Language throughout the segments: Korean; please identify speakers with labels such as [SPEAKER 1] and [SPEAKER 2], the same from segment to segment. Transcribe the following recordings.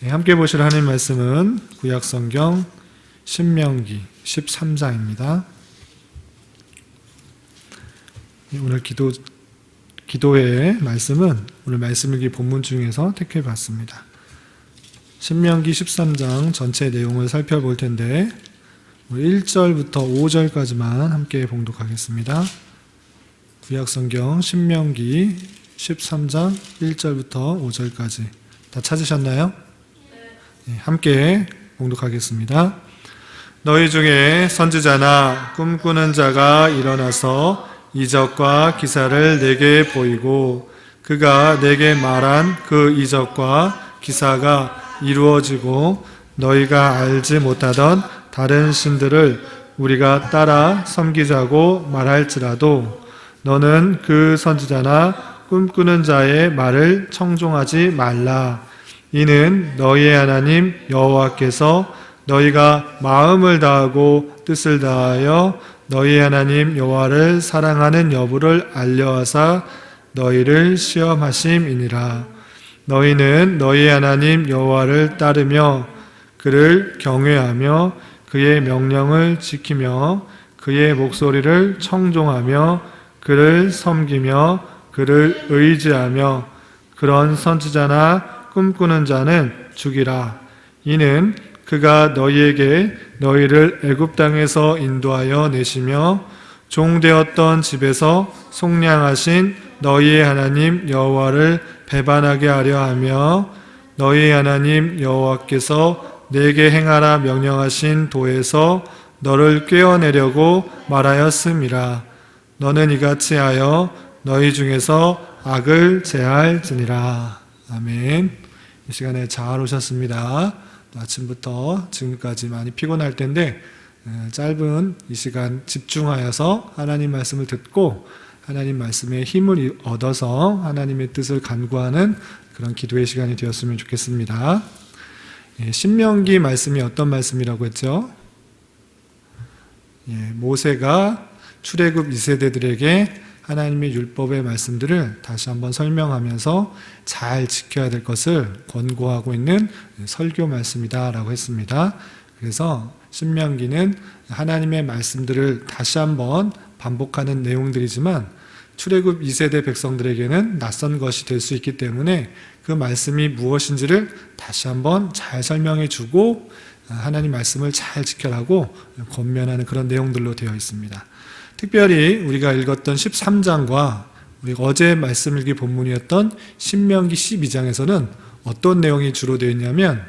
[SPEAKER 1] 함께 보실 하나님 말씀은 구약성경 신명기 13장입니다. 오늘 기도의 말씀은 오늘 말씀일기 본문 중에서 택해봤습니다. 신명기 13장 전체 내용을 살펴볼 텐데 1절부터 5절까지만 함께 봉독하겠습니다. 구약성경 신명기 13장 1절부터 5절까지 다 찾으셨나요? 네, 함께 봉독하겠습니다. 너희 중에 선지자나 꿈꾸는 자가 일어나서 이적과 기사를 내게 보이고 그가 내게 말한 그 이적과 기사가 이루어지고 너희가 알지 못하던 다른 신들을 우리가 따라 섬기자고 말할지라도 너는 그 선지자나 꿈꾸는 자의 말을 청종하지 말라. 이는 너희의 하나님 여호와께서 너희가 마음을 다하고 뜻을 다하여 너희 하나님 여호와를 사랑하는 여부를 알려하사 너희를 시험하심이니라. 너희는 너희 하나님 여호와를 따르며 그를 경외하며 그의 명령을 지키며 그의 목소리를 청종하며 그를 섬기며 그를 의지하며 그런 선지자나 꿈꾸는 자는 죽이라. 이는 그가 너희에게 너희를 애굽 땅에서 인도하여 내시며 종되었던 집에서 속량하신 너희의 하나님 여호와를 배반하게 하려 하며 너희의 하나님 여호와께서 내게 행하라 명령하신 도에서 너를 꿰어내려고 말하였음이라. 너는 이같이 하여 너희 중에서 악을 제할지니라. 아멘. 이 시간에 잘 오셨습니다. 아침부터 지금까지 많이 피곤할 텐데 짧은 이 시간 집중하여서 하나님 말씀을 듣고 하나님 말씀에 힘을 얻어서 하나님의 뜻을 간구하는 그런 기도의 시간이 되었으면 좋겠습니다. 신명기 말씀이 어떤 말씀이라고 했죠? 모세가 출애굽 2세대들에게 하나님의 율법의 말씀들을 다시 한번 설명하면서 잘 지켜야 될 것을 권고하고 있는 설교 말씀이다라고 했습니다. 그래서 신명기는 하나님의 말씀들을 다시 한번 반복하는 내용들이지만 출애굽 2세대 백성들에게는 낯선 것이 될 수 있기 때문에 그 말씀이 무엇인지를 다시 한번 잘 설명해 주고 하나님 말씀을 잘 지켜라고 권면하는 그런 내용들로 되어 있습니다. 특별히 우리가 읽었던 13장과 우리가 어제 말씀 일기 본문이었던 신명기 12장에서는 어떤 내용이 주로 되어 있냐면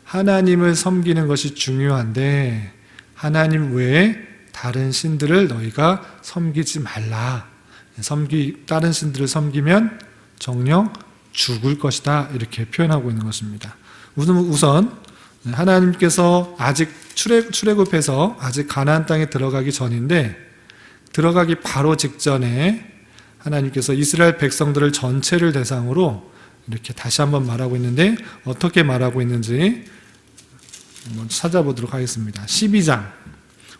[SPEAKER 1] 하나님을 섬기는 것이 중요한데 하나님 외에 다른 신들을 너희가 섬기지 말라. 다른 신들을 섬기면 정녕 죽을 것이다. 이렇게 표현하고 있는 것입니다. 우선 하나님께서 아직 출애굽해서 아직 가나안 땅에 들어가기 전인데 들어가기 바로 직전에 하나님께서 이스라엘 백성들을 전체를 대상으로 이렇게 다시 한번 말하고 있는데 어떻게 말하고 있는지 한번 찾아보도록 하겠습니다. 12장,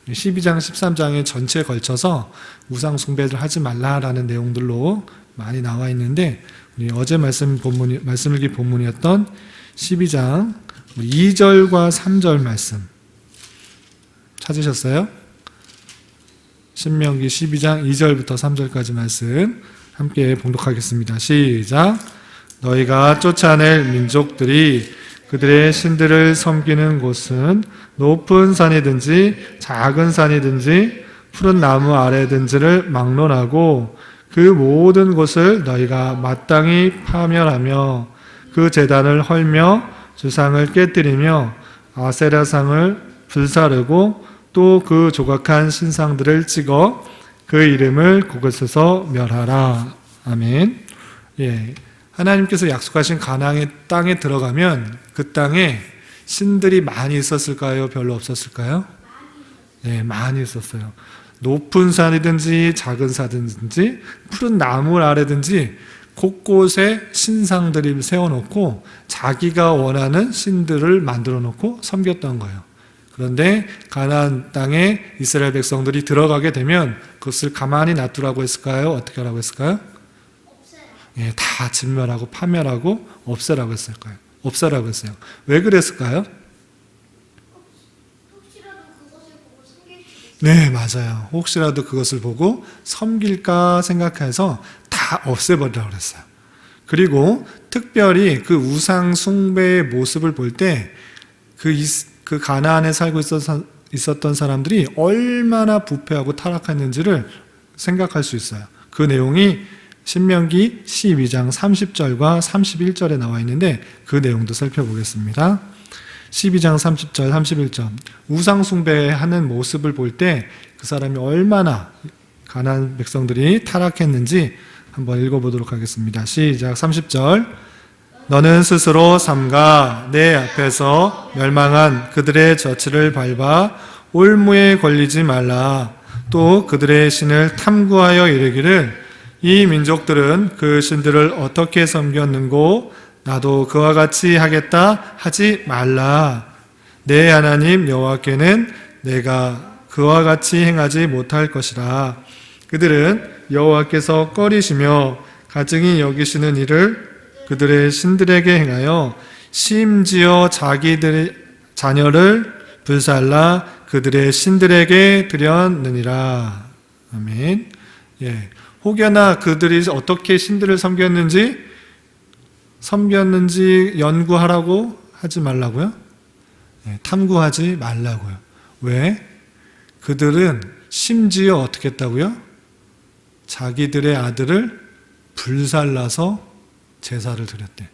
[SPEAKER 1] 13장에 전체에 걸쳐서 우상 숭배를 하지 말라라는 내용들로 많이 나와 있는데 우리 어제 말씀일기 본문이었던 12장 2절과 3절 말씀 찾으셨어요? 신명기 12장 2절부터 3절까지 말씀 함께 봉독하겠습니다. 시작. 너희가 쫓아낼 민족들이 그들의 신들을 섬기는 곳은 높은 산이든지 작은 산이든지 푸른 나무 아래든지를 막론하고 그 모든 곳을 너희가 마땅히 파멸하며 그 제단을 헐며 주상을 깨뜨리며 아세라상을 불사르고 또 그 조각한 신상들을 찍어 그 이름을 그곳에서 멸하라. 아멘. 하나님께서 약속하신 가나안의 땅에 들어가면 그 땅에 신들이 많이 있었을까요? 별로 없었을까요? 네, 많이 있었어요. 높은 산이든지 작은 산이든지 푸른 나무 아래든지 곳곳에 신상들을 세워놓고 자기가 원하는 신들을 만들어 놓고 섬겼던 거예요. 그런데 가나안 땅에 이스라엘 백성들이 들어가게 되면 그것을 가만히 놔두라고 했을까요? 어떻게 하라고 했을까요? 다 진멸하고 파멸하고 없애라고 했을 거예요. 없애라고 했어요. 왜 그랬을까요? 네, 맞아요. 혹시라도 그것을 보고 섬길까 생각해서 다 없애버리라고 그랬어요. 그리고 특별히 그 우상 숭배의 모습을 볼 때 그 가나안에 살고 있었던 사람들이 얼마나 부패하고 타락했는지를 생각할 수 있어요. 그 내용이 신명기 12장 30절과 31절에 나와 있는데 그 내용도 살펴보겠습니다. 12장 30절 31절 우상 숭배하는 모습을 볼 때 그 사람이 얼마나 가나안 백성들이 타락했는지 한번 읽어보도록 하겠습니다. 시작. 30절 너는 스스로 삼가 내 앞에서 멸망한 그들의 젖을 밟아 올무에 걸리지 말라. 또 그들의 신을 탐구하여 이르기를 이 민족들은 그 신들을 어떻게 섬겼는고 나도 그와 같이 하겠다 하지 말라. 내 하나님 여호와께는 내가 그와 같이 행하지 못할 것이라. 그들은 여호와께서 꺼리시며 가증히 여기시는 일을 그들의 신들에게 행하여 심지어 자기들의 자녀를 불살라 그들의 신들에게 드렸느니라. 아멘. 예. 혹여나 그들이 어떻게 신들을 섬겼는지 연구하라고 하지 말라고요? 예, 탐구하지 말라고요. 왜? 그들은 심지어 어떻게 했다고요? 자기들의 아들을 불살라서 제사를 드렸대.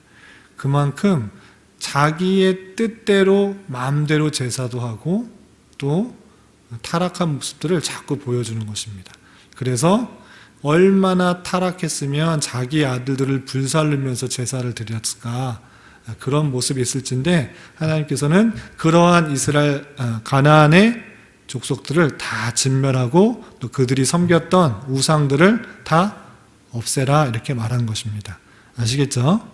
[SPEAKER 1] 그만큼 자기의 뜻대로 마음대로 제사도 하고 또 타락한 모습들을 자꾸 보여주는 것입니다. 그래서 얼마나 타락했으면 자기 아들들을 불살르면서 제사를 드렸을까, 그런 모습이 있을진데 하나님께서는 그러한 이스라엘 가나안의 족속들을 다 진멸하고 또 그들이 섬겼던 우상들을 다 없애라 이렇게 말한 것입니다. 아시겠죠?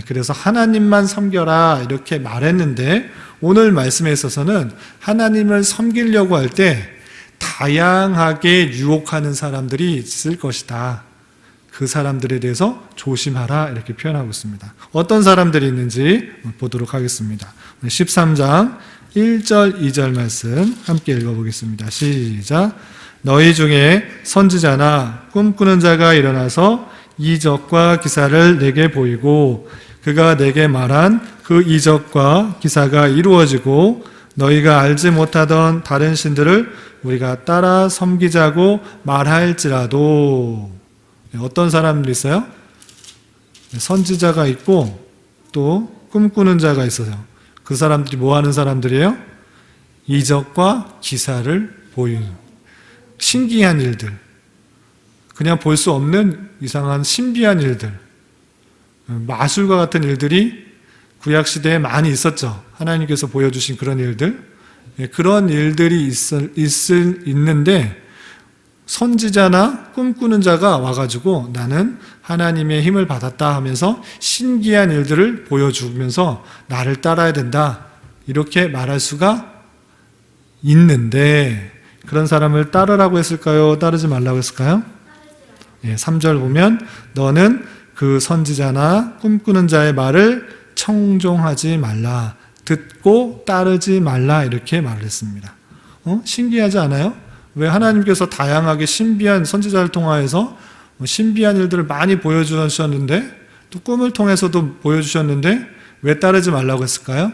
[SPEAKER 1] 그래서 하나님만 섬겨라 이렇게 말했는데 오늘 말씀에 있어서는 하나님을 섬기려고 할 때 다양하게 유혹하는 사람들이 있을 것이다. 그 사람들에 대해서 조심하라 이렇게 표현하고 있습니다. 어떤 사람들이 있는지 보도록 하겠습니다. 13장 1절 2절 말씀 함께 읽어보겠습니다. 시작. 너희 중에 선지자나 꿈꾸는 자가 일어나서 이적과 기사를 내게 보이고 그가 내게 말한 그 이적과 기사가 이루어지고 너희가 알지 못하던 다른 신들을 우리가 따라 섬기자고 말할지라도. 어떤 사람들이 있어요? 선지자가 있고 또 꿈꾸는 자가 있어요. 그 사람들이 뭐 하는 사람들이에요? 이적과 기사를 보이는 신기한 일들, 그냥 볼 수 없는 이상한 신비한 일들, 마술과 같은 일들이 구약시대에 많이 있었죠. 하나님께서 보여주신 그런 일들, 그런 일들이 있는데 선지자나 꿈꾸는 자가 와가지고 나는 하나님의 힘을 받았다 하면서 신기한 일들을 보여주면서 나를 따라야 된다 이렇게 말할 수가 있는데 그런 사람을 따르라고 했을까요? 따르지 말라고 했을까요? 3절 보면 너는 그 선지자나 꿈꾸는 자의 말을 청종하지 말라, 듣고 따르지 말라 이렇게 말을 했습니다. 신기하지 않아요? 왜 하나님께서 다양하게 신비한 선지자를 통하여서 신비한 일들을 많이 보여주셨는데 또 꿈을 통해서도 보여주셨는데 왜 따르지 말라고 했을까요?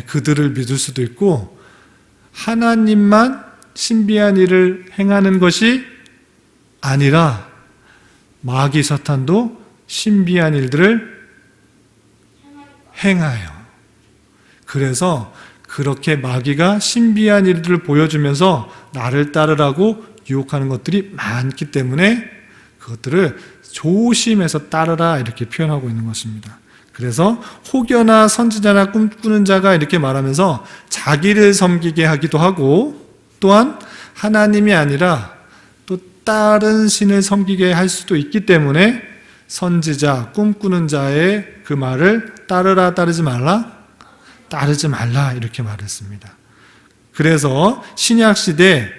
[SPEAKER 1] 그들을 믿을 수도 있고 하나님만 신비한 일을 행하는 것이 아니라 마귀 사탄도 신비한 일들을 행하여. 그래서 그렇게 마귀가 신비한 일들을 보여주면서 나를 따르라고 유혹하는 것들이 많기 때문에 그것들을 조심해서 따르라 이렇게 표현하고 있는 것입니다. 그래서 혹여나 선지자나 꿈꾸는 자가 이렇게 말하면서 자기를 섬기게 하기도 하고 또한 하나님이 아니라 또 다른 신을 섬기게 할 수도 있기 때문에 선지자, 꿈꾸는 자의 그 말을 따르라, 따르지 말라? 따르지 말라 이렇게 말했습니다. 그래서 신약시대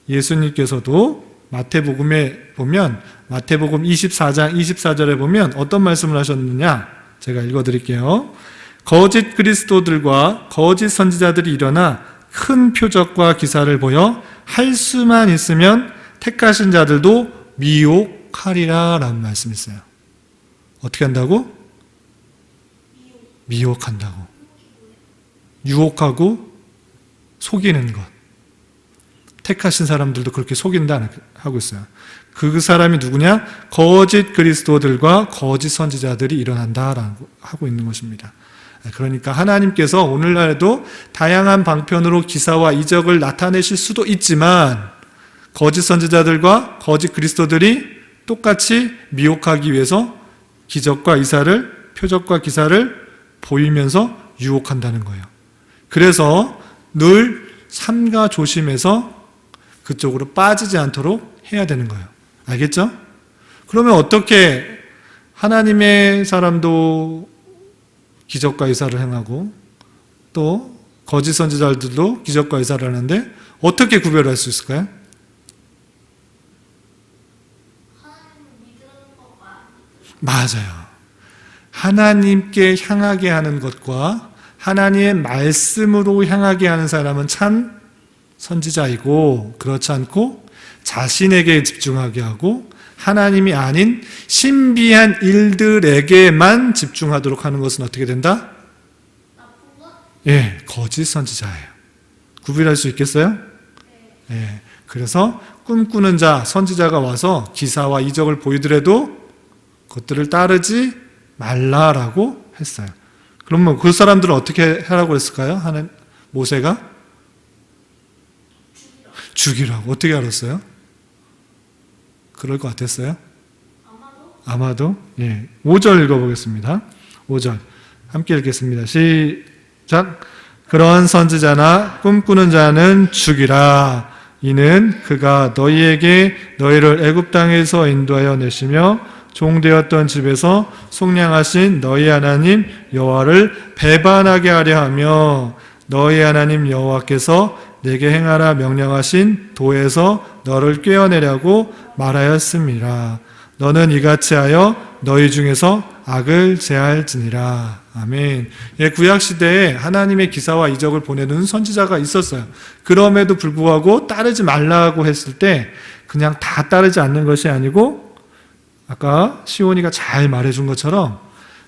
[SPEAKER 1] 예수님께서도 마태복음에 보면 마태복음 24장 24절에 보면 어떤 말씀을 하셨느냐? 제가 읽어드릴게요. 거짓 그리스도들과 거짓 선지자들이 일어나 큰 표적과 기사를 보여 할 수만 있으면 택하신 자들도 미혹하리라 라는 말씀이 있어요. 어떻게 한다고? 미혹한다고. 유혹하고 속이는 것. 택하신 사람들도 그렇게 속인다 하고 있어요. 그 사람이 누구냐? 거짓 그리스도들과 거짓 선지자들이 일어난다라고 하고 있는 것입니다. 그러니까 하나님께서 오늘날에도 다양한 방편으로 기사와 이적을 나타내실 수도 있지만 거짓 선지자들과 거짓 그리스도들이 똑같이 미혹하기 위해서 기적과 이사를, 표적과 기사를 보이면서 유혹한다는 거예요. 그래서 늘 삼가 조심해서 그쪽으로 빠지지 않도록 해야 되는 거예요. 알겠죠? 그러면 어떻게 하나님의 사람도 기적과 이사를 행하고 또 거짓 선지자들도 기적과 이사를 하는데 어떻게 구별할 수 있을까요? 맞아요. 하나님께 향하게 하는 것과 하나님의 말씀으로 향하게 하는 사람은 참 선지자이고, 그렇지 않고 자신에게 집중하게 하고 하나님이 아닌 신비한 일들에게만 집중하도록 하는 것은 어떻게 된다? 예, 거짓 선지자예요. 구별할 수 있겠어요? 예, 그래서 꿈꾸는 자, 선지자가 와서 기사와 이적을 보이더라도 그것들을 따르지 말라라고 했어요. 그러면 그 사람들은 어떻게 하라고 했을까요? 하나님, 모세가? 죽이라고. 어떻게 알았어요? 그럴 것 같았어요? 아마도? 예. 5절 읽어보겠습니다. 5절. 함께 읽겠습니다. 시작. 그런 선지자나 꿈꾸는 자는 죽이라. 이는 그가 너희에게 너희를 애굽 땅에서 인도하여 내시며 종되었던 집에서 속량하신 너희 하나님 여호와를 배반하게 하려 하며 너희 하나님 여호와께서 내게 행하라 명령하신 도에서 너를 꿰어내려고 말하였습니다. 너는 이같이 하여 너희 중에서 악을 제할지니라. 아멘. 예, 구약시대에 하나님의 기사와 이적을 보내는 선지자가 있었어요. 그럼에도 불구하고 따르지 말라고 했을 때 그냥 다 따르지 않는 것이 아니고 아까 시온이가 잘 말해준 것처럼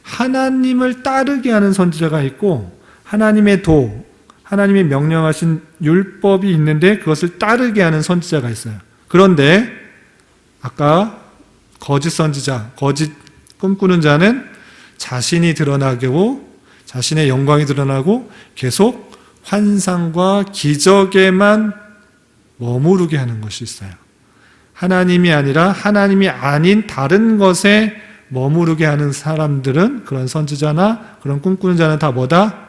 [SPEAKER 1] 하나님을 따르게 하는 선지자가 있고 하나님의 도, 하나님이 명령하신 율법이 있는데 그것을 따르게 하는 선지자가 있어요. 그런데 아까 거짓 선지자, 거짓 꿈꾸는 자는 자신이 드러나고 자신의 영광이 드러나고 계속 환상과 기적에만 머무르게 하는 것이 있어요. 하나님이 아니라 하나님이 아닌 다른 것에 머무르게 하는 사람들은, 그런 선지자나 그런 꿈꾸는 자는 다 뭐다?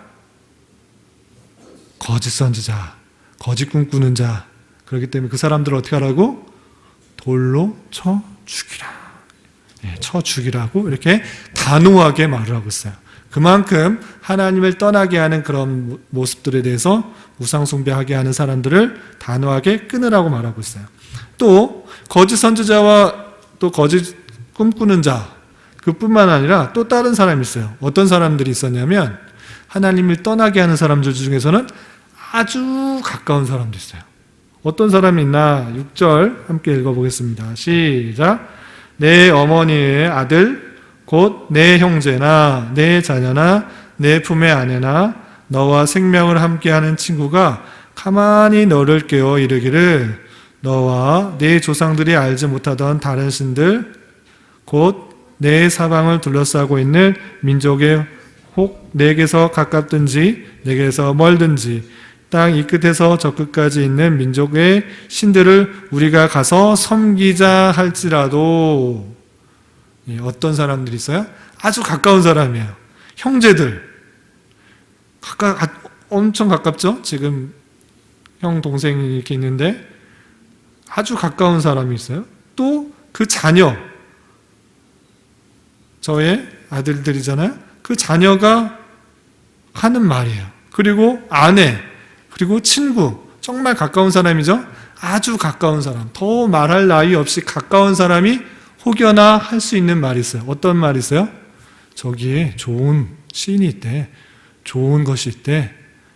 [SPEAKER 1] 거짓 선지자, 거짓 꿈꾸는 자. 그렇기 때문에 그 사람들을 어떻게 하라고? 돌로 쳐 죽이라. 예, 쳐 죽이라고 이렇게 단호하게 말을 하고 있어요. 그만큼 하나님을 떠나게 하는 그런 모습들에 대해서 우상숭배하게 하는 사람들을 단호하게 끊으라고 말하고 있어요. 또 거짓 선지자와 또 거짓 꿈꾸는 자, 그뿐만 아니라 또 다른 사람이 있어요. 어떤 사람들이 있었냐면 하나님을 떠나게 하는 사람들 중에서는 아주 가까운 사람도 있어요. 어떤 사람이 있나? 6절 함께 읽어보겠습니다. 시작. 내 어머니의 아들 곧 내 형제나 내 자녀나 내 품의 아내나 너와 생명을 함께하는 친구가 가만히 너를 깨워 이르기를 너와 네 조상들이 알지 못하던 다른 신들 곧 내 사방을 둘러싸고 있는 민족의 혹 내게서 가깝든지 내게서 멀든지 땅 이 끝에서 저 끝까지 있는 민족의 신들을 우리가 가서 섬기자 할지라도. 어떤 사람들이 있어요? 아주 가까운 사람이에요. 형제들. 엄청 가깝죠? 지금 형, 동생이 이렇게 있는데 아주 가까운 사람이 있어요. 또 그 자녀, 저의 아들들이잖아요. 그 자녀가 하는 말이에요. 그리고 아내, 그리고 친구, 정말 가까운 사람이죠. 아주 가까운 사람, 더 말할 나위 없이 가까운 사람이 혹여나 할 수 있는 말이 있어요. 어떤 말이 있어요? 저기에 좋은 신이 있대. 좋은 것이 있대.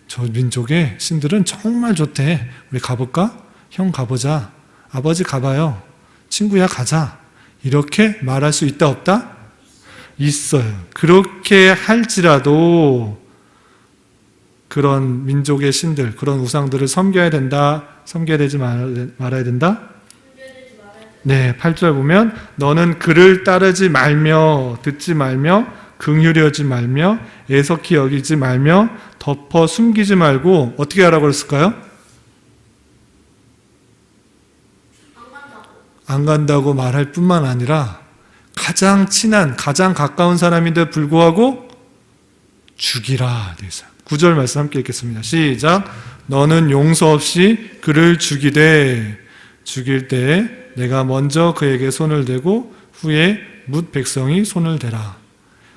[SPEAKER 1] 저 민족의 신들은 정말 좋대. 우리 가볼까? 형 가보자. 아버지 가봐요. 친구야 가자. 이렇게 말할 수 있다 없다? 있어요. 그렇게 할지라도 그런 민족의 신들, 그런 우상들을 섬겨야 된다? 섬겨야 되지 말아야 된다? 네, 8절 보면 너는 그를 따르지 말며 듣지 말며 긍휼히 여기지 말며 애석히 여기지 말며 덮어 숨기지 말고 어떻게 하라고 그랬을까요? 안 간다고 말할 뿐만 아니라 가장 친한, 가장 가까운 사람인데 불구하고 죽이라 되어 있어요. 9절 말씀 함께 읽겠습니다. 시작. 너는 용서 없이 그를 죽이되 죽일 때 내가 먼저 그에게 손을 대고 후에 뭇 백성이 손을 대라.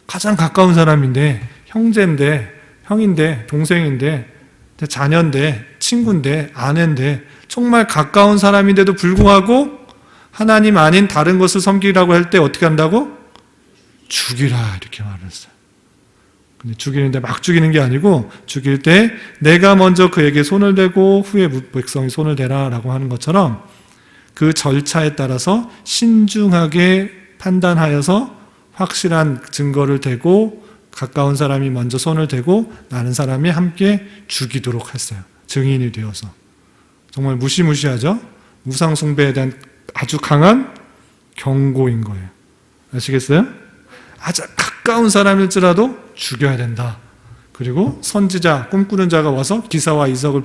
[SPEAKER 1] 가장 가까운 사람인데 형제인데 형인데 동생인데 자녀인데 친구인데 아내인데 정말 가까운 사람인데도 불구하고 하나님 아닌 다른 것을 섬기라고 할 때 어떻게 한다고? 죽이라 이렇게 말했어요. 근데 죽이는데 막 죽이는 게 아니고 죽일 때 내가 먼저 그에게 손을 대고 후에 백성이 손을 대라 라고 하는 것처럼 그 절차에 따라서 신중하게 판단하여서 확실한 증거를 대고 가까운 사람이 먼저 손을 대고 나는 사람이 함께 죽이도록 했어요. 증인이 되어서. 정말 무시무시하죠? 우상 숭배에 대한 아주 강한 경고인 거예요. 아시겠어요? 아주 가까운 사람일지라도 죽여야 된다. 그리고 선지자, 꿈꾸는 자가 와서 기사와 이적을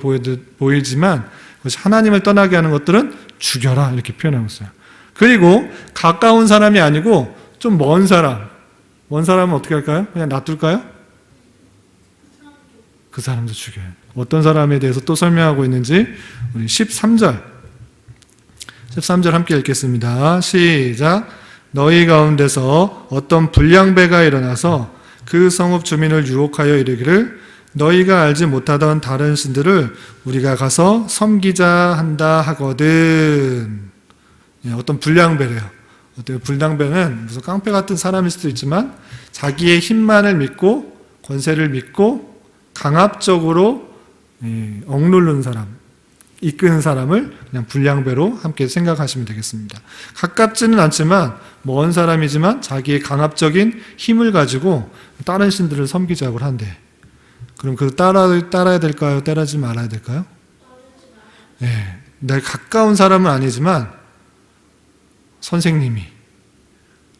[SPEAKER 1] 보이지만 그것이 하나님을 떠나게 하는 것들은 죽여라 이렇게 표현하고 있어요. 그리고 가까운 사람이 아니고 좀 먼 사람, 먼 사람은 어떻게 할까요? 그냥 놔둘까요? 그 사람도 죽여요. 어떤 사람에 대해서 또 설명하고 있는지 우리 13절 함께 읽겠습니다. 시작. 너희 가운데서 어떤 불량배가 일어나서 그 성읍 주민을 유혹하여 이르기를 너희가 알지 못하던 다른 신들을 우리가 가서 섬기자 한다 하거든. 어떤 불량배래요. 어때요? 불량배는 무슨 깡패 같은 사람일 수도 있지만 자기의 힘만을 믿고 권세를 믿고 강압적으로 억누르는 사람, 이끄는 사람을 그냥 불량배로 함께 생각하시면 되겠습니다. 가깝지는 않지만 먼 사람이지만 자기의 강압적인 힘을 가지고 다른 신들을 섬기자고 한대. 그럼 그 따라야 될까요? 따르지 말아야 될까요? 네, 내 가까운 사람은 아니지만 선생님이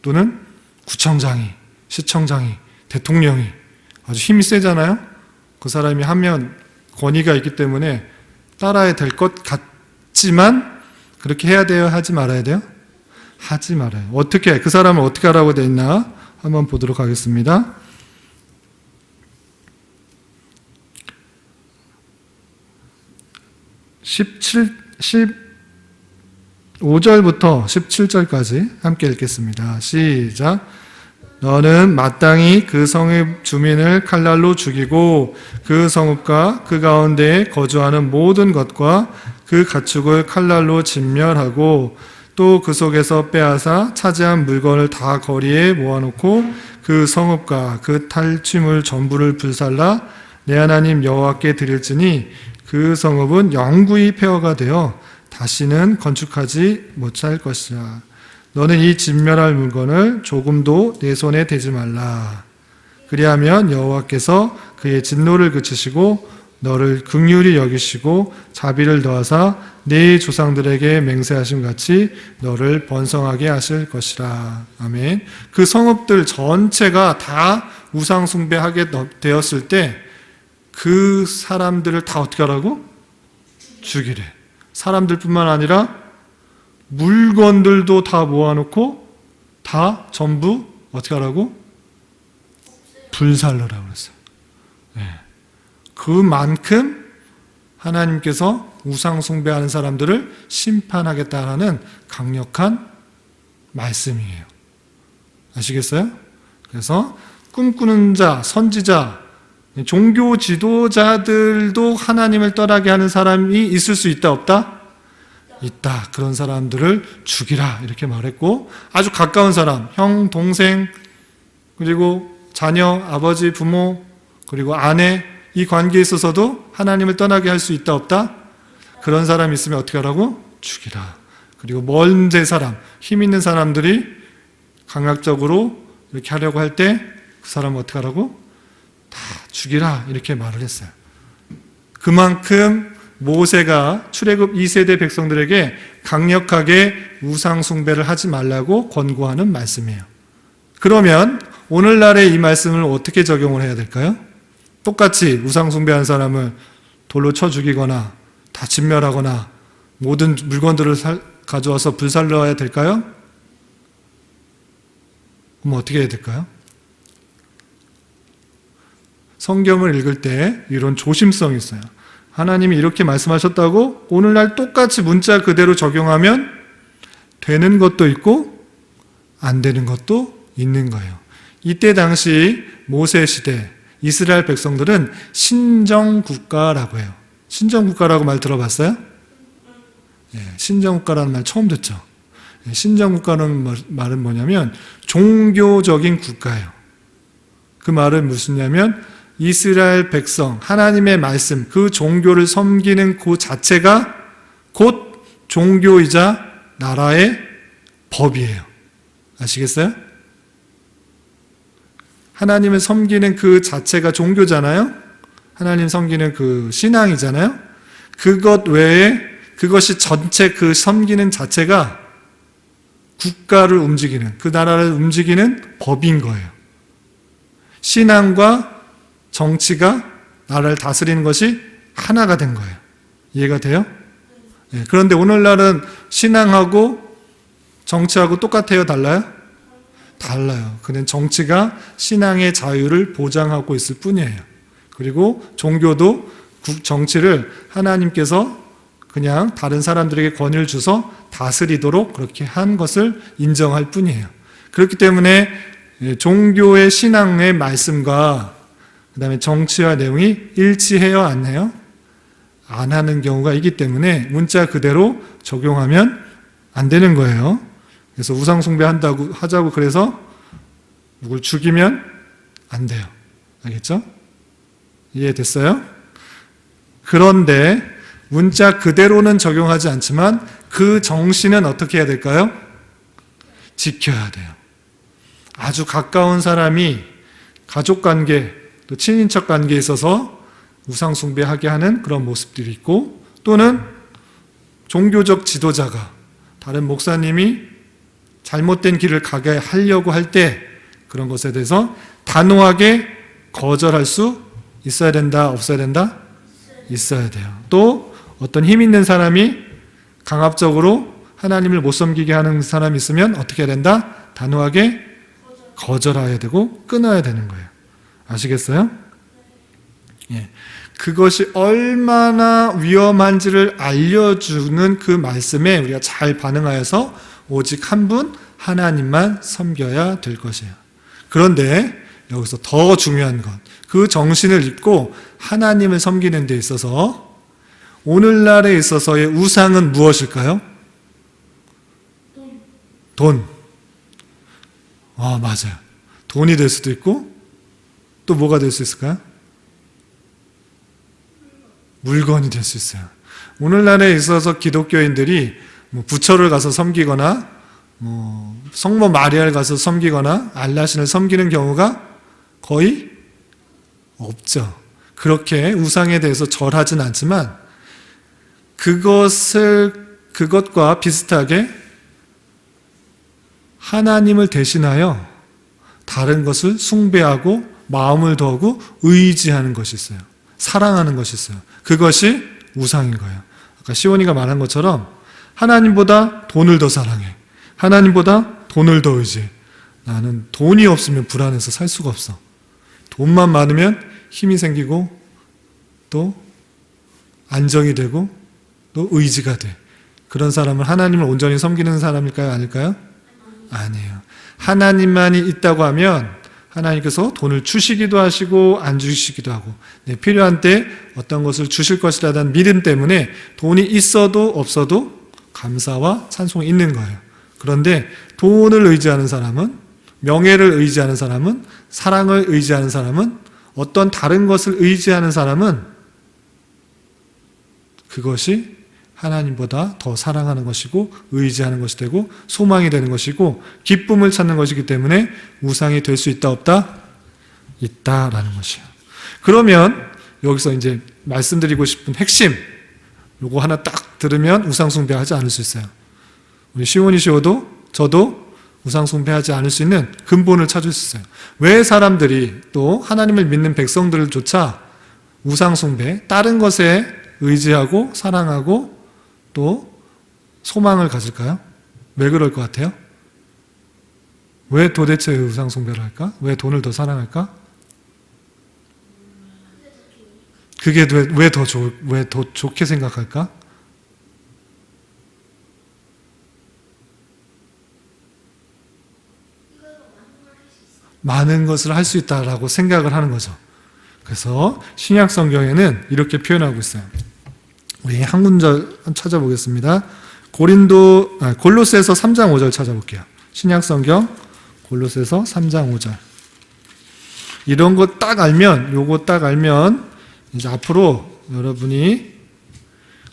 [SPEAKER 1] 또는 구청장이, 시청장이, 대통령이 아주 힘이 세잖아요? 그 사람이 하면 권위가 있기 때문에 따라야 될 것 같지만 그렇게 해야 돼요? 하지 말아야 돼요? 하지 말아요. 어떻게, 그 사람은 어떻게 하라고 되어 있나 한번 보도록 하겠습니다. 15절부터 17절까지 함께 읽겠습니다. 시작. 너는 마땅히 그 성읍 주민을 칼날로 죽이고 그 성읍과 그 가운데에 거주하는 모든 것과 그 가축을 칼날로 진멸하고 또 그 속에서 빼앗아 차지한 물건을 다 거리에 모아놓고 그 성읍과 그 탈취물 전부를 불살라 내 하나님 여호와께 드릴지니 그 성읍은 영구히 폐허가 되어 다시는 건축하지 못할 것이라. 너는 이 진멸할 물건을 조금도 내 손에 대지 말라. 그리하면 여호와께서 그의 진노를 그치시고 너를 긍휼히 여기시고 자비를 더하사 네 조상들에게 맹세하신 같이 너를 번성하게 하실 것이라. 아멘. 그 성읍들 전체가 다 우상 숭배하게 되었을 때 그 사람들을 다 어떻게 하라고? 죽이래. 사람들뿐만 아니라 물건들도 다 모아놓고 다 전부 어떻게 하라고? 불살르라고 그랬어요. 네. 그만큼 하나님께서 우상 숭배하는 사람들을 심판하겠다라는 강력한 말씀이에요. 아시겠어요? 그래서 꿈꾸는 자, 선지자, 종교 지도자들도 하나님을 떠나게 하는 사람이 있을 수 있다 없다? 있다. 그런 사람들을 죽이라 이렇게 말했고, 아주 가까운 사람, 형, 동생, 그리고 자녀, 아버지, 부모, 그리고 아내, 이 관계에 있어서도 하나님을 떠나게 할 수 있다 없다? 그런 사람이 있으면 어떻게 하라고? 죽이라. 그리고 먼 제 사람, 힘 있는 사람들이 강압적으로 이렇게 하려고 할 때 그 사람은 어떻게 하라고? 다 죽이라 이렇게 말을 했어요. 그만큼 모세가 출애굽 2세대 백성들에게 강력하게 우상 숭배를 하지 말라고 권고하는 말씀이에요. 그러면 오늘날의 이 말씀을 어떻게 적용을 해야 될까요? 똑같이 우상 숭배한 사람을 돌로 쳐 죽이거나 다 진멸하거나 모든 물건들을 가져와서 불살러야 될까요? 그럼 어떻게 해야 될까요? 성경을 읽을 때 이런 조심성이 있어요. 하나님이 이렇게 말씀하셨다고 오늘날 똑같이 문자 그대로 적용하면 되는 것도 있고 안 되는 것도 있는 거예요. 이때 당시 모세 시대 이스라엘 백성들은 신정국가라고 해요. 신정국가라고 말 들어봤어요? 신정국가라는 말 처음 듣죠? 신정국가라는 말은 뭐냐면 종교적인 국가예요. 그 말은 무슨냐면 이스라엘 백성, 하나님의 말씀, 그 종교를 섬기는 그 자체가 곧 종교이자 나라의 법이에요. 아시겠어요? 하나님을 섬기는 그 자체가 종교잖아요? 하나님 섬기는 그 신앙이잖아요? 그것 외에 그것이 전체 그 섬기는 자체가 국가를 움직이는, 그 나라를 움직이는 법인 거예요. 신앙과 정치가 나라를 다스리는 것이 하나가 된 거예요. 이해가 돼요? 네, 그런데 오늘날은 신앙하고 정치하고 똑같아요? 달라요? 달라요. 그는 정치가 신앙의 자유를 보장하고 있을 뿐이에요. 그리고 종교도 정치를 하나님께서 그냥 다른 사람들에게 권위를 주서 다스리도록 그렇게 한 것을 인정할 뿐이에요. 그렇기 때문에 종교의 신앙의 말씀과 그 다음에 정치와 내용이 일치해요? 안 해요? 안 하는 경우가 있기 때문에 문자 그대로 적용하면 안 되는 거예요. 그래서 우상 숭배한다고 하자고 그래서 누굴 죽이면 안 돼요. 알겠죠? 이해됐어요? 그런데 문자 그대로는 적용하지 않지만 그 정신은 어떻게 해야 될까요? 지켜야 돼요. 아주 가까운 사람이 가족관계 또 친인척 관계에 있어서 우상 숭배하게 하는 그런 모습들이 있고, 또는 종교적 지도자가 다른 목사님이 잘못된 길을 가게 하려고 할 때 그런 것에 대해서 단호하게 거절할 수 있어야 된다, 없어야 된다? 있어야 돼요. 또 어떤 힘 있는 사람이 강압적으로 하나님을 못 섬기게 하는 사람이 있으면 어떻게 해야 된다? 단호하게 거절해야 되고 끊어야 되는 거예요. 아시겠어요? 예. 그것이 얼마나 위험한지를 알려주는 그 말씀에 우리가 잘 반응하여서 오직 한 분 하나님만 섬겨야 될 것이에요. 그런데 여기서 더 중요한 것, 그 정신을 잊고 하나님을 섬기는 데 있어서 오늘날에 있어서의 우상은 무엇일까요? 돈. 맞아요. 돈이 될 수도 있고 또 뭐가 될 수 있을까요? 물건이 될 수 있어요. 오늘날에 있어서 기독교인들이 부처를 가서 섬기거나 성모 마리아를 가서 섬기거나 알라신을 섬기는 경우가 거의 없죠. 그렇게 우상에 대해서 절하진 않지만 그것과 비슷하게 하나님을 대신하여 다른 것을 숭배하고 마음을 더하고 의지하는 것이 있어요. 사랑하는 것이 있어요. 그것이 우상인 거예요. 아까 시온이가 말한 것처럼 하나님보다 돈을 더 사랑해. 하나님보다 돈을 더 의지해. 나는 돈이 없으면 불안해서 살 수가 없어. 돈만 많으면 힘이 생기고 또 안정이 되고 또 의지가 돼. 그런 사람은 하나님을 온전히 섬기는 사람일까요? 아닐까요? 아니에요. 하나님만이 있다고 하면 하나님께서 돈을 주시기도 하시고 안 주시기도 하고 필요한 때 어떤 것을 주실 것이라는 믿음 때문에 돈이 있어도 없어도 감사와 찬송이 있는 거예요. 그런데 돈을 의지하는 사람은, 명예를 의지하는 사람은, 사랑을 의지하는 사람은, 어떤 다른 것을 의지하는 사람은 그것이 하나님보다 더 사랑하는 것이고 의지하는 것이 되고 소망이 되는 것이고 기쁨을 찾는 것이기 때문에 우상이 될 수 있다 없다? 있다라는 것이에요. 그러면 여기서 이제 말씀드리고 싶은 핵심, 요거 하나 딱 들으면 우상 숭배하지 않을 수 있어요. 우리 시온이시오도 저도 우상 숭배하지 않을 수 있는 근본을 찾을 수 있어요. 왜 사람들이 또 하나님을 믿는 백성들조차 우상 숭배, 다른 것에 의지하고 사랑하고 또 소망을 가질까요? 왜 그럴 것 같아요? 왜 도대체 우상 숭배를 할까? 왜 돈을 더 사랑할까? 그게 왜 더 좋게 생각할까? 많은 것을 할 수 있다라고 생각을 하는 거죠. 그래서 신약 성경에는 이렇게 표현하고 있어요. 우리 한 군절 찾아보겠습니다. 골로새서 3장 5절 찾아볼게요. 신약 성경 골로새서 3장 5절. 이런 거 딱 알면, 요거 딱 알면 이제 앞으로 여러분이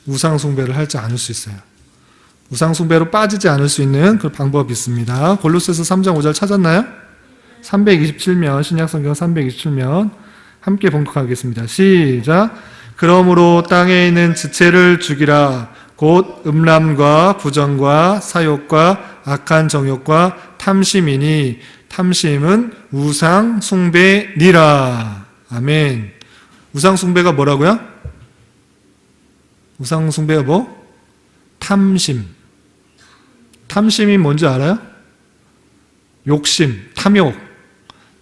[SPEAKER 1] 우상 숭배를 하지 않을 수 있어요. 우상 숭배로 빠지지 않을 수 있는 그 방법이 있습니다. 골로새서 3장 5절 찾았나요? 327면, 신약성경 327면 함께 봉독하겠습니다. 시작. 그러므로 땅에 있는 지체를 죽이라. 곧 음란과 부정과 사욕과 악한 정욕과 탐심이니 탐심은 우상 숭배니라. 아멘. 우상 숭배가 뭐라고요? 우상 숭배가 뭐? 탐심. 탐심이 뭔지 알아요? 욕심, 탐욕.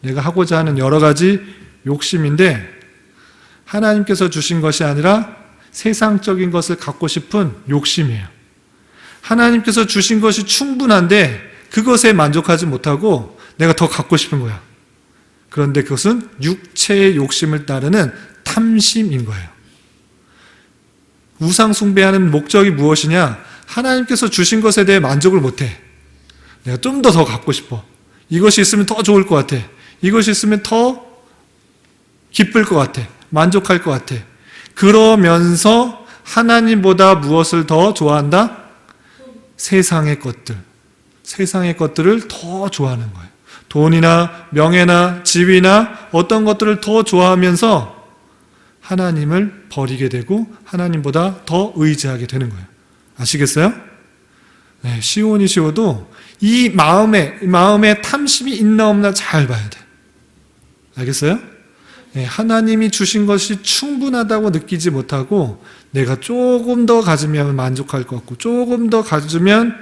[SPEAKER 1] 내가 하고자 하는 여러 가지 욕심인데 하나님께서 주신 것이 아니라 세상적인 것을 갖고 싶은 욕심이에요. 하나님께서 주신 것이 충분한데 그것에 만족하지 못하고 내가 더 갖고 싶은 거야. 그런데 그것은 육체의 욕심을 따르는 탐심인 거예요. 우상 숭배하는 목적이 무엇이냐? 하나님께서 주신 것에 대해 만족을 못해. 내가 좀 더 갖고 싶어. 이것이 있으면 더 좋을 것 같아. 이것이 있으면 더 기쁠 것 같아. 만족할 것 같아. 그러면서 하나님보다 무엇을 더 좋아한다? 세상의 것들. 세상의 것들을 더 좋아하는 거예요. 돈이나 명예나 지위나 어떤 것들을 더 좋아하면서 하나님을 버리게 되고 하나님보다 더 의지하게 되는 거예요. 아시겠어요? 네, 시온이시오도 이 마음에 탐심이 있나 없나 잘 봐야 돼. 알겠어요? 네, 하나님이 주신 것이 충분하다고 느끼지 못하고 내가 조금 더 가지면 만족할 것 같고 조금 더 가지면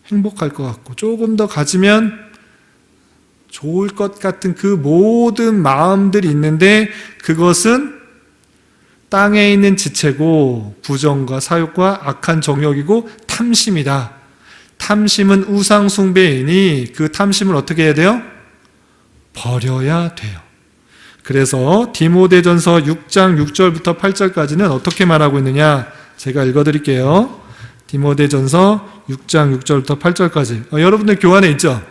[SPEAKER 1] 행복할 것 같고 조금 더 가지면 좋을 것 같은 그 모든 마음들이 있는데 그것은 땅에 있는 지체고 부정과 사욕과 악한 정욕이고 탐심이다. 탐심은 우상 숭배이니 그 탐심을 어떻게 해야 돼요? 버려야 돼요. 그래서 디모데전서 6장 6절부터 8절까지는 어떻게 말하고 있느냐? 제가 읽어드릴게요. 디모데전서 6장 6절부터 8절까지. 여러분들 교환에 있죠?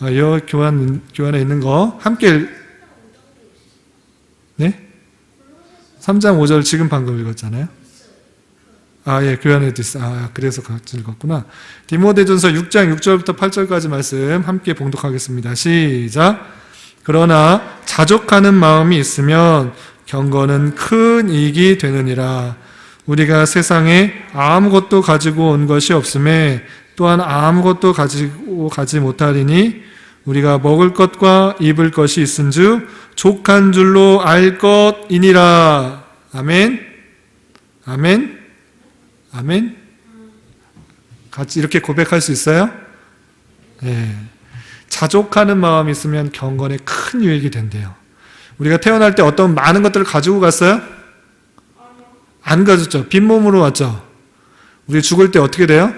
[SPEAKER 1] 교환에 있는 거 함께 네? 3장 5절 지금 방금 읽었잖아요. 예, 교환에도 있어. 그래서 같이 읽었구나. 디모데전서 6장 6절부터 8절까지 말씀 함께 봉독하겠습니다. 시작. 그러나 자족하는 마음이 있으면 경건은 큰 이익이 되느니라. 우리가 세상에 아무것도 가지고 온 것이 없음에 또한 아무것도 가지고 가지 못하리니 우리가 먹을 것과 입을 것이 있은즉 족한 줄로 알 것이니라. 아멘. 아멘. 아멘. 같이 이렇게 고백할 수 있어요? 네. 자족하는 마음이 있으면 경건에 큰 유익이 된대요. 우리가 태어날 때 어떤 많은 것들을 가지고 갔어요? 안 가졌죠. 빈몸으로 왔죠. 우리 죽을 때 어떻게 돼요?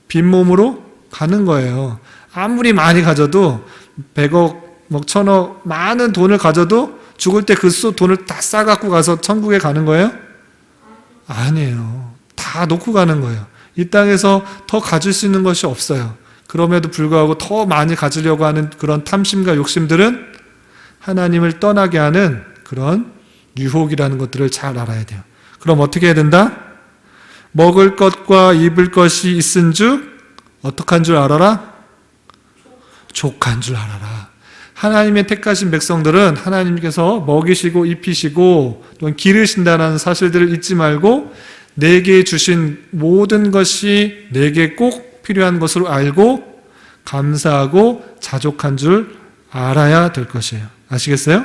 [SPEAKER 1] 빈몸으로 가는 거예요. 아무리 많이 가져도 100억, 1000억 많은 돈을 가져도 죽을 때 그 돈을 다 싸갖고 가서 천국에 가는 거예요? 아니에요. 다 놓고 가는 거예요. 이 땅에서 더 가질 수 있는 것이 없어요. 그럼에도 불구하고 더 많이 가지려고 하는 그런 탐심과 욕심들은 하나님을 떠나게 하는 그런 유혹이라는 것들을 잘 알아야 돼요. 그럼 어떻게 해야 된다? 먹을 것과 입을 것이 있은즉 어떡한 줄 알아라? 족한 줄 알아라. 하나님의 택하신 백성들은 하나님께서 먹이시고 입히시고 또는 기르신다는 사실들을 잊지 말고 내게 주신 모든 것이 내게 꼭 필요한 것으로 알고 감사하고 자족한 줄 알아야 될 것이에요. 아시겠어요?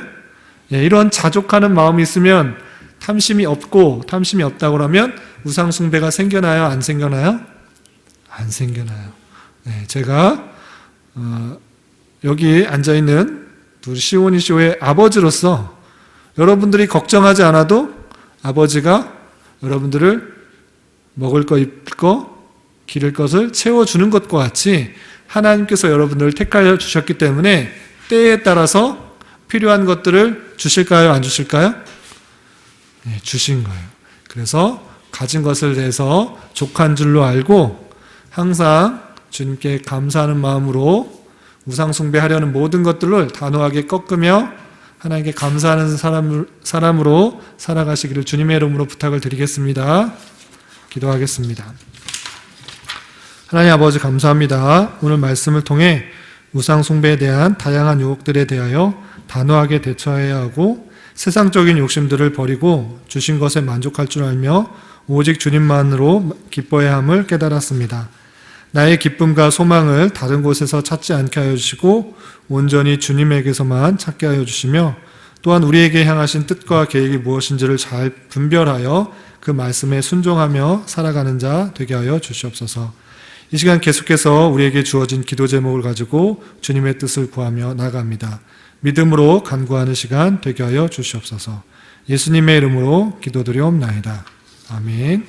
[SPEAKER 1] 예, 이런 자족하는 마음이 있으면 탐심이 없고, 탐심이 없다고 그러면 우상 숭배가 생겨나요? 안 생겨나요? 안 생겨나요. 네, 제가 여기 앉아있는 우리 시온이쇼의 아버지로서 여러분들이 걱정하지 않아도 아버지가 여러분들을 먹을 거, 입을 거, 기를 것을 채워주는 것과 같이 하나님께서 여러분들을 택하여 주셨기 때문에 때에 따라서 필요한 것들을 주실까요? 안 주실까요? 네, 주신 거예요. 그래서 가진 것을 대해서 족한 줄로 알고 항상 주님께 감사하는 마음으로 우상 숭배하려는 모든 것들을 단호하게 꺾으며 하나님께 감사하는 사람으로 살아가시기를 주님의 이름으로 부탁을 드리겠습니다. 기도하겠습니다. 하나님 아버지 감사합니다. 오늘 말씀을 통해 우상 숭배에 대한 다양한 유혹들에 대하여 단호하게 대처해야 하고 세상적인 욕심들을 버리고 주신 것에 만족할 줄 알며 오직 주님만으로 기뻐해야 함을 깨달았습니다. 나의 기쁨과 소망을 다른 곳에서 찾지 않게 하여 주시고 온전히 주님에게서만 찾게 하여 주시며 또한 우리에게 향하신 뜻과 계획이 무엇인지를 잘 분별하여 그 말씀에 순종하며 살아가는 자 되게 하여 주시옵소서. 이 시간 계속해서 우리에게 주어진 기도 제목을 가지고 주님의 뜻을 구하며 나아갑니다. 믿음으로 간구하는 시간 되게 하여 주시옵소서. 예수님의 이름으로 기도드리옵나이다. 아멘.